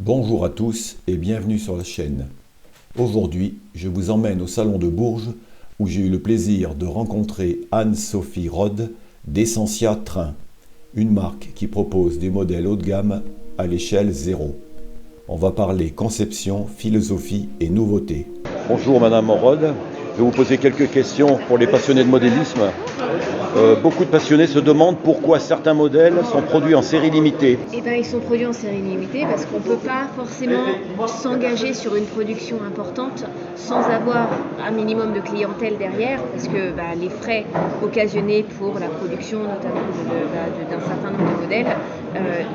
Bonjour à tous et bienvenue sur la chaîne. Aujourd'hui, je vous emmène au salon de Bourges où j'ai eu le plaisir de rencontrer Anne-Sophie Rode d'Essentia Train, une marque qui propose des modèles haut de gamme à l'échelle 0. On va parler conception, philosophie et nouveauté. Bonjour Madame Rode, je vais vous poser quelques questions pour les passionnés de modélisme. Beaucoup de passionnés se demandent pourquoi certains modèles sont produits en série limitée. Ils sont produits en série limitée parce qu'on ne peut pas forcément s'engager sur une production importante sans avoir un minimum de clientèle derrière, parce que les frais occasionnés pour la production, notamment d'un certain nombre de modèles,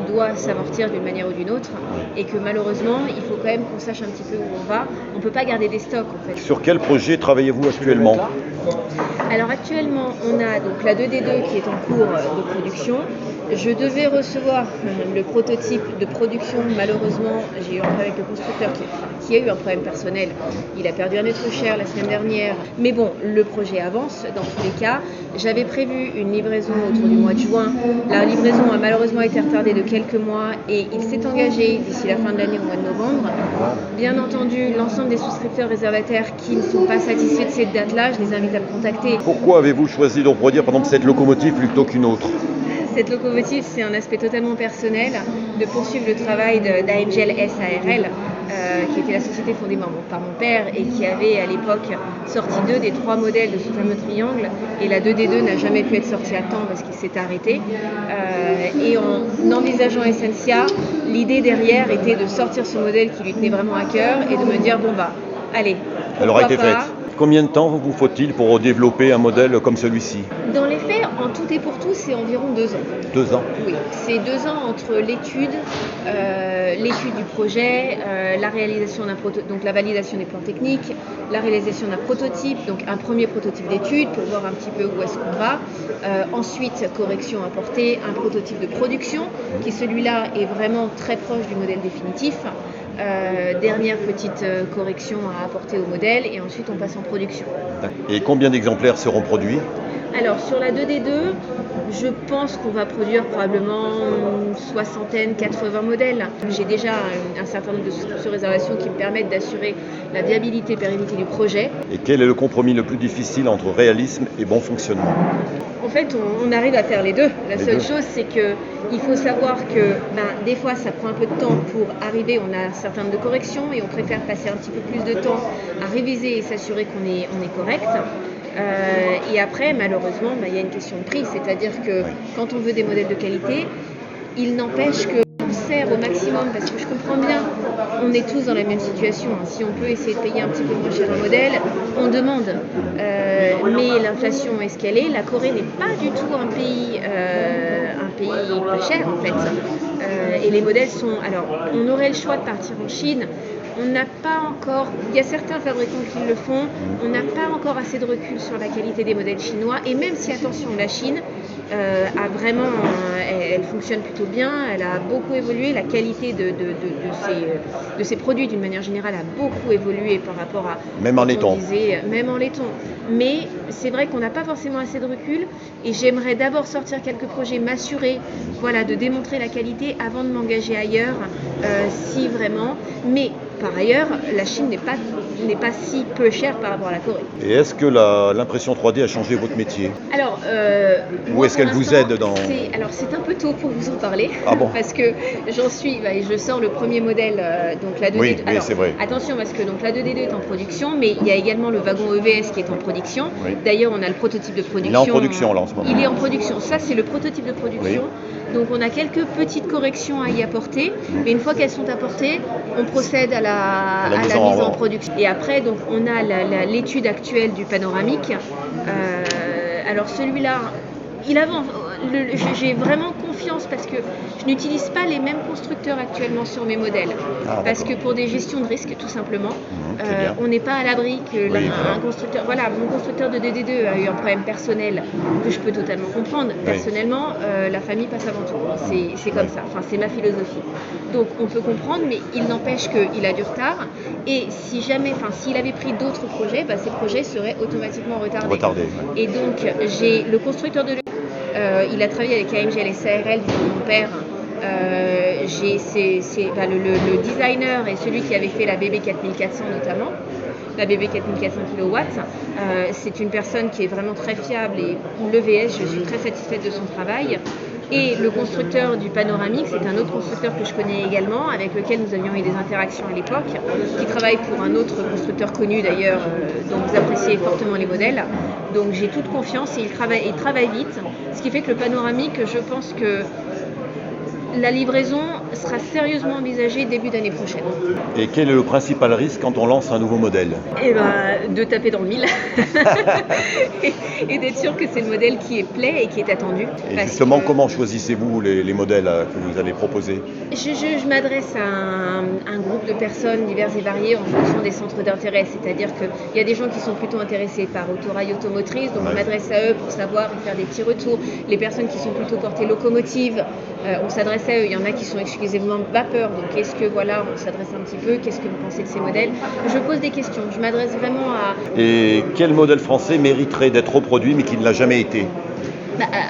doivent s'amortir d'une manière ou d'une autre, et que malheureusement, il faut quand même qu'on sache un petit peu où on va. On ne peut pas garder des stocks en fait. Sur quel projet travaillez-vous actuellement ? Alors actuellement, on a donc la 2D2 qui est en cours de production. Je devais recevoir le prototype de production. Malheureusement, j'ai eu un problème avec le constructeur qui a eu un problème personnel. Il a perdu un être cher la semaine dernière. Mais bon, le projet avance dans tous les cas. J'avais prévu une livraison autour du mois de juin. La livraison a malheureusement été retardée de quelques mois et il s'est engagé d'ici la fin de l'année au mois de novembre. Bien entendu, l'ensemble des souscripteurs réservataires qui ne sont pas satisfaits de cette date-là, je les invite à me contacter. Pourquoi avez-vous choisi de reproduire par exemple cette locomotive plutôt qu'une autre ? Cette locomotive, c'est un aspect totalement personnel, de poursuivre le travail d'AMGL SARL, qui était la société fondée par mon père et qui avait à l'époque sorti 2 des 3 modèles de ce fameux triangle, et la 2D2 n'a jamais pu être sortie à temps parce qu'il s'est arrêté. Et en envisageant Essentia, l'idée derrière était de sortir ce modèle qui lui tenait vraiment à cœur et de me dire allez, elle aura été faite. Combien de temps vous faut-il pour développer un modèle comme celui-ci ? Dans les faits, en tout et pour tout, c'est environ 2 ans. 2 ans ? Oui, c'est 2 ans entre l'étude du projet, la réalisation donc la validation des plans techniques, la réalisation d'un prototype, donc un premier prototype d'étude pour voir un petit peu où est-ce qu'on va. Ensuite, correction apportée, un prototype de production qui celui-là est vraiment très proche du modèle définitif. Dernière petite correction à apporter au modèle et ensuite on passe en production. Et combien d'exemplaires seront produits ? Alors sur la 2D2, je pense qu'on va produire probablement une 60aine, 80 modèles. J'ai déjà un certain nombre de souscriptions réservations qui me permettent d'assurer la viabilité et pérennité du projet. Et quel est le compromis le plus difficile entre réalisme et bon fonctionnement ? En fait, on arrive à faire les deux. La seule chose, c'est qu'il faut savoir que des fois, ça prend un peu de temps pour arriver. On a un certain nombre de corrections et on préfère passer un petit peu plus de temps à réviser et s'assurer qu'on est correct. Et après, malheureusement, il y a une question de prix. C'est-à-dire que quand on veut des modèles de qualité, il n'empêche que au maximum, parce que je comprends bien, on est tous dans la même situation. Si on peut essayer de payer un petit peu moins cher un modèle, on demande. Mais l'inflation est ce qu'elle est. La Corée n'est pas du tout un pays pas cher en fait. Et les modèles sont. Alors, on aurait le choix de partir en Chine. On n'a pas encore, il y a certains fabricants qui le font, on n'a pas encore assez de recul sur la qualité des modèles chinois, et même si, attention, la Chine a vraiment, elle fonctionne plutôt bien, elle a beaucoup évolué, la qualité de ses produits d'une manière générale a beaucoup évolué par rapport à... Même en laiton. Même en laiton. Mais c'est vrai qu'on n'a pas forcément assez de recul, et j'aimerais d'abord sortir quelques projets, m'assurer de démontrer la qualité avant de m'engager ailleurs, si vraiment, mais... Par ailleurs, la Chine n'est pas si peu chère par rapport à la Corée. Et est-ce que l'impression 3D a changé votre métier ? Alors, ou est-ce qu'elle vous aide dans... c'est un peu tôt pour vous en parler. Ah bon ? Parce que je sors le premier modèle, donc la 2D2. Oui, c'est vrai. Attention, parce que donc, la 2D2 est en production, mais il y a également le wagon EVS qui est en production. Oui. D'ailleurs, on a le prototype de production. Il est en production là en ce moment. Il est en production. Ça, c'est le prototype de production. Oui. Donc, on a quelques petites corrections à y apporter. Mais une fois qu'elles sont apportées, on procède à la mise en production. Et après, donc, on a l'étude actuelle du panoramique. Alors celui-là, il avance. J'ai vraiment confiance parce que je n'utilise pas les mêmes constructeurs actuellement sur mes modèles. Parce que pour des gestions de risque, tout simplement, on n'est pas à l'abri que un constructeur... Voilà, mon constructeur de 2D2 a eu un problème personnel que je peux totalement comprendre. Personnellement, la famille passe avant tout. C'est comme ça. Enfin, c'est ma philosophie. Donc, on peut comprendre, mais il n'empêche qu'il a du retard. Et si jamais, s'il avait pris d'autres projets, ces projets seraient automatiquement retardés. Et donc, j'ai le constructeur de il a travaillé avec AMGL et SARL, mon père, Le designer et celui qui avait fait la BB 4400 notamment, la BB 4400 kW. C'est une personne qui est vraiment très fiable et l'EVS, je suis très satisfaite de son travail. Et le constructeur du panoramique, c'est un autre constructeur que je connais également, avec lequel nous avions eu des interactions à l'époque, qui travaille pour un autre constructeur connu d'ailleurs, dont vous appréciez fortement les modèles. Donc j'ai toute confiance et il travaille vite, ce qui fait que le panoramique, je pense que la livraison sera sérieusement envisagée début d'année prochaine. Et quel est le principal risque quand on lance un nouveau modèle? De taper dans le mille et d'être sûr que c'est le modèle qui est plaît et qui est attendu. Et justement, comment choisissez-vous les modèles que vous allez proposer? Je m'adresse à un groupe de personnes diverses et variées en fonction des centres d'intérêt, c'est-à-dire qu'il y a des gens qui sont plutôt intéressés par autorail automotrice, donc on m'adresse à eux pour savoir et faire des petits retours. Les personnes qui sont plutôt portées locomotive, on s'adresse à eux. Il y en a qui sont exclusivement vapeur, donc on s'adresse un petit peu, qu'est-ce que vous pensez de ces modèles? Je pose des questions, je m'adresse vraiment à... Et quel modèle français mériterait d'être reproduit mais qui ne l'a jamais été?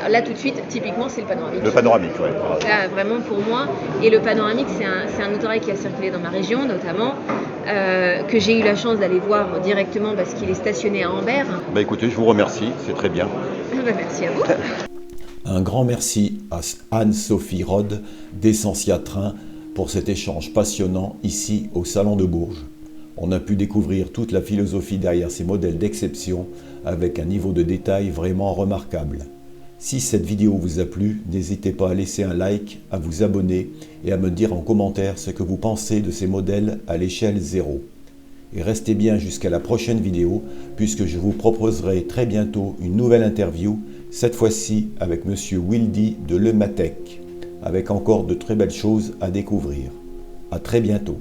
Là tout de suite, typiquement, c'est le panoramique. Le panoramique, oui. Là, vraiment pour moi. Et le panoramique, c'est un autorail qui a circulé dans ma région, notamment, que j'ai eu la chance d'aller voir directement parce qu'il est stationné à Ambert. Écoutez, je vous remercie, c'est très bien. Merci à vous. Un grand merci à Anne-Sophie Rode d'Essentia Train pour cet échange passionnant ici au Salon de Bourges. On a pu découvrir toute la philosophie derrière ces modèles d'exception avec un niveau de détail vraiment remarquable. Si cette vidéo vous a plu, n'hésitez pas à laisser un like, à vous abonner et à me dire en commentaire ce que vous pensez de ces modèles à l'échelle 0. Et restez bien jusqu'à la prochaine vidéo puisque je vous proposerai très bientôt une nouvelle interview, cette fois-ci avec Monsieur Wildy de Lematec, avec encore de très belles choses à découvrir. À très bientôt.